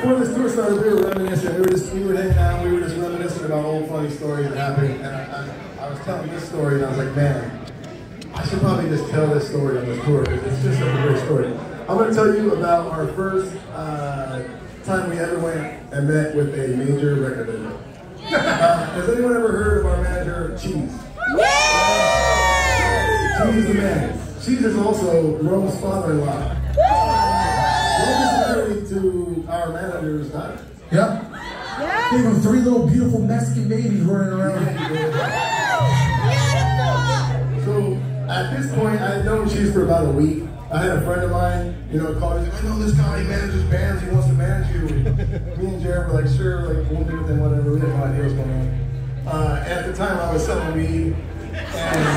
before this tour started, we were reminiscing. We were hanging out. We were just reminiscing about old funny stories that happened. And I was telling this story, and I was like, man, I should probably just tell this story on this tour because it's just such a great story. I'm going to tell you about our first time we ever went and met with a major record label. Has anyone ever heard of our manager, Cheese? Yeah! Cheese the man. Cheese is also Rome's father-in-law. Rome is married to our manager's daughter. Yep. Yeah. Gave him 3 little beautiful Mexican babies running around. Beautiful! So at this point, I had known Cheese for about a week. I had a friend of mine, you know, called me, I know this guy, he manages bands, he wants to manage you. Me and Jared were like, sure, like, we'll do with him, whatever, we had no idea what was going on. And at the time, I was selling weed, and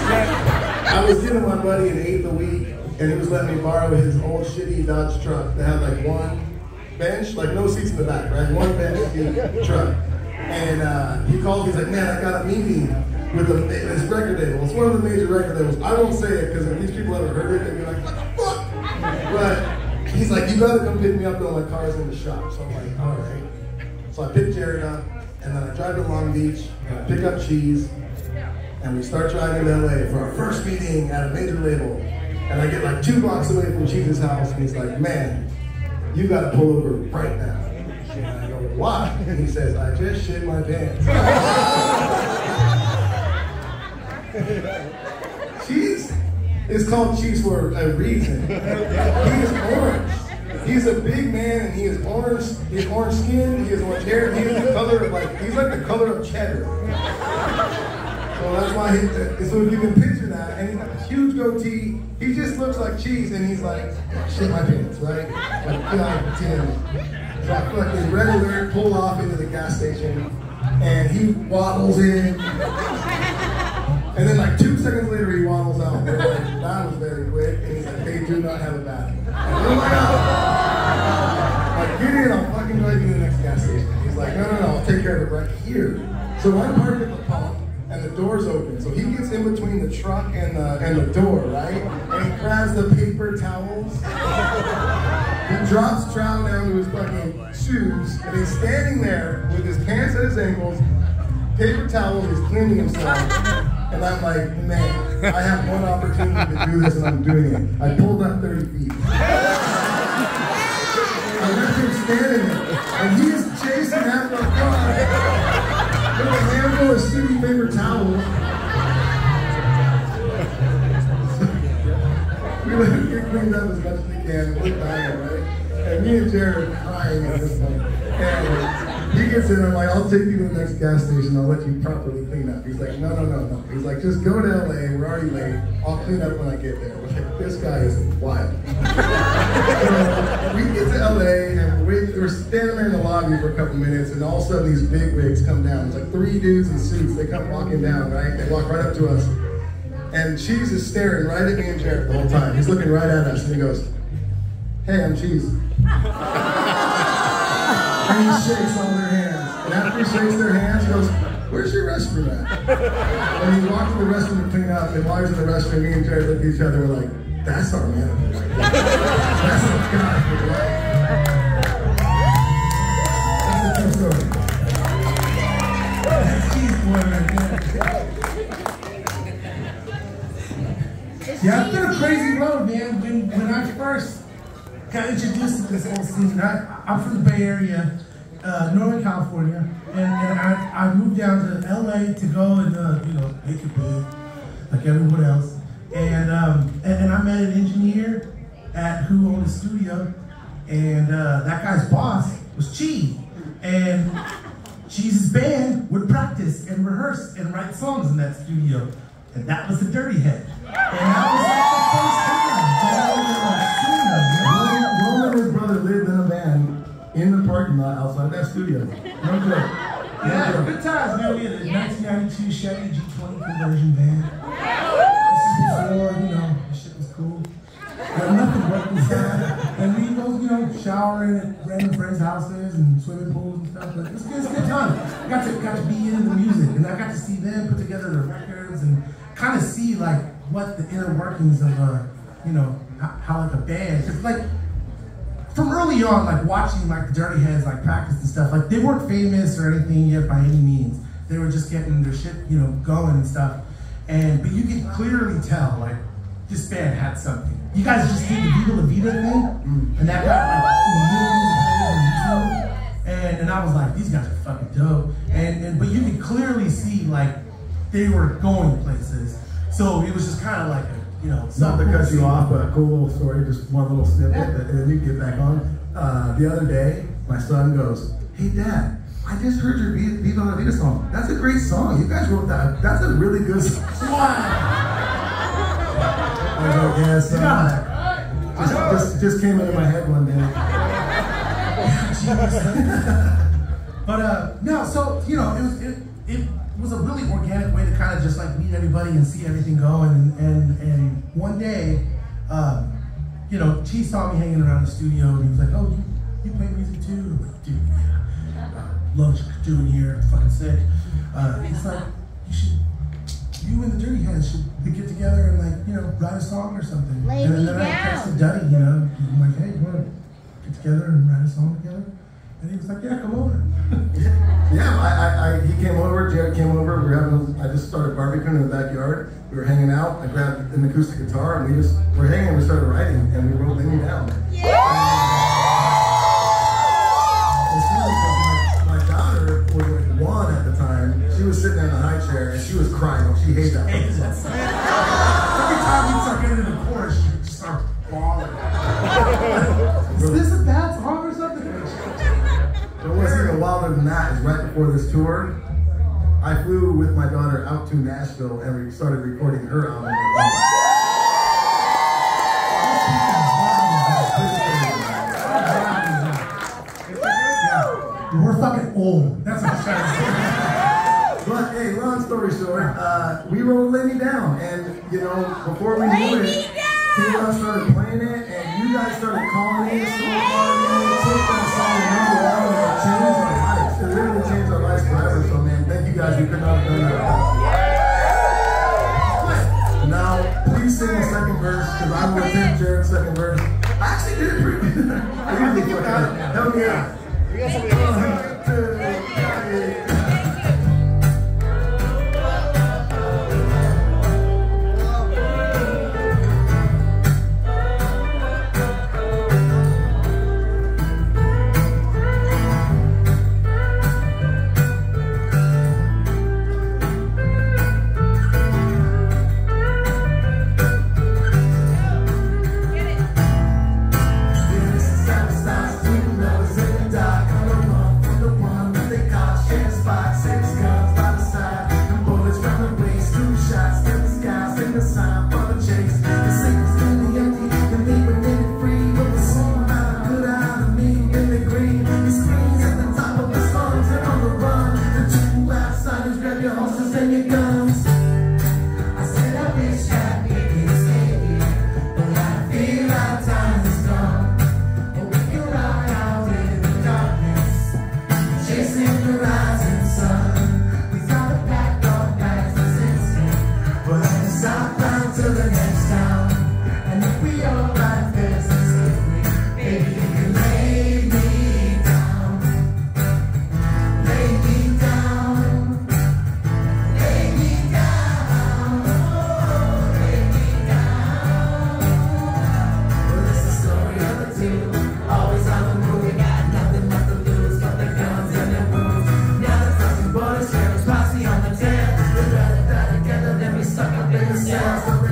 I was giving my buddy an eighth a week, and he was letting me borrow his old shitty Dodge truck that had like one bench, like no seats in the back, right? One bench truck. And he called me, he's like, man, I got a meeting with this record label. It's one of the major record labels. I won't say it because if these people ever heard it, they'd be like, what the fuck? But he's like, you gotta come pick me up though, my car's in the shop. So I'm like, all right. So I pick Jared up, and then I drive to Long Beach, and I pick up Cheese, and we start driving to LA for our first meeting at a major label. And I get like 2 blocks away from Cheese's house, and he's like, man, you gotta pull over right now. And I go, why? And he says, I just shit my pants. Cheese is called Cheese for a reason. He is orange. He's a big man, and he is orange. He has orange skin. He has orange hair. He is the color of he's like the color of cheddar. So that's why so if you can picture that, and he's got a huge goatee. He just looks like Cheese, and he's like, shit my pants, right? Like, get out of 10. So I fucking red alert, pull off into the gas station, and he waddles in. And then like 2 seconds later, he waddles out. And we're like, that was very quick. And he's like, they do not have a bathroom. And we're like, oh. Like, get in, I'll fucking drive you to the next gas station. He's like, no, I'll take care of it right here. So I park at the pump, and the door's open. So he gets in between the truck and the door, right? And he grabs the paper towels. He drops trout down to his fucking shoes, and he's standing there with his pants at his ankles, paper towels, he's cleaning himself. And I'm like, man, I have one opportunity to do this, and I'm doing it. I pulled up 30 feet. I left him standing there, and he is chasing after a car with a handful of shitty paper towels. We let him get cleaned up as much as we can, and we're dying, right? And me and Jared are crying at this point. And he gets in, I'm like, I'll take you to the next gas station, I'll let you properly clean up. He's like, no. He's like, just go to LA, we're already late, I'll clean up when I get there. We're like, this guy is wild. So we get to LA, and we're standing there in the lobby for a couple minutes, and all of a sudden these big wigs come down. It's like 3 dudes in suits, they come walking down, right? They walk right up to us. And Cheese is staring right at me and Jared the whole time. He's looking right at us, and he goes, hey, I'm Cheese. And he shakes all their hands. And after he shakes their hands, he goes, where's your restroom at? And he walked to the restroom to clean up, and while he was in the restroom, me and Jared looked at each other and we're like, that's our manager. That's our guy for life. That's a true story. That's Cheese boy right there. Yeah, I've been a crazy road, man. When I first got introduced to this whole scene, I'm from the Bay Area, Northern California, and I moved down to LA to go and make it big, like everyone else. And I met an engineer who owned a studio, and that guy's boss was Cheese, and Cheese's band would practice and rehearse and write songs in that studio, and that was the Dirty Head. And that was like the first time that I Rome and his brother lived in a van in the parking lot outside that studio. No joke. Yeah, good times, man. We had a 1992 Chevy G20 conversion van. This is before, the shit was cool. Nothing worked inside. And we go, showering at random friends' houses and swimming pools and stuff. But it's a good time. I got to be into the music, and I got to see them put together the records and kind of see what the inner workings of how like a band. It's like from early on, like watching like the Dirty Heads like practice and stuff, like they weren't famous or anything yet by any means. They were just getting their shit, you know, going and stuff. But you could clearly tell, like, this band had something. You guys just did the Viva La Vida thing, and that got like millions of views on YouTube. And I was like, these guys are fucking dope. But you could clearly see like they were going places. So it was just kind of like a, you know, not to cut you off, but a cool little story, just one little snippet, and then you get back on. The other day, my son goes, "Hey Dad, I just heard your Viva La Vida song. That's a great song. You guys wrote that. That's a really good song." I was like, yes, just came into my head one day. But no, so you know, it was a really organic way to kind of just like meet everybody and see everything going. And one day, you know, Chi saw me hanging around the studio and he was like, "Oh, you play music too?" I'm like, "Dude, yeah, love what you're doing here. Fucking sick." He's like, "You and the Dirty Heads should get together and like, you know, write a song or something." And then I texted Duddy, you know, I'm like, "Hey, you want to get together and write a song together?" And he was like, "Yeah, come over." Yeah, he came over, Jared came over, I just started barbecuing in the backyard. We were hanging out, I grabbed an acoustic guitar and we were hanging and we started writing and we wrote "Lay Me Down." Yeah! My daughter was like 1 at the time. She was sitting in the high chair and she was crying. She hated that. Every time we start getting in the chorus, she would start bawling. Is this a bad song or something? But what's even wilder than that is right before this tour, I flew with my daughter out to Nashville and we started recording her album. We're fucking old. That's what I'm trying to say. But hey, long story short, we wrote "Lay Me Down," and you know, before we knew it, Taylor started playing it, and you guys started calling it, so took that song and number one, and it changed our lives. It literally changed our lives forever. So man, thank you guys. We could not have done that without you. Now, please sing the second verse, because I'm going to take Jared's second verse. I actually did it pretty good. Help me out. We got somebody else. Stuck up in the south.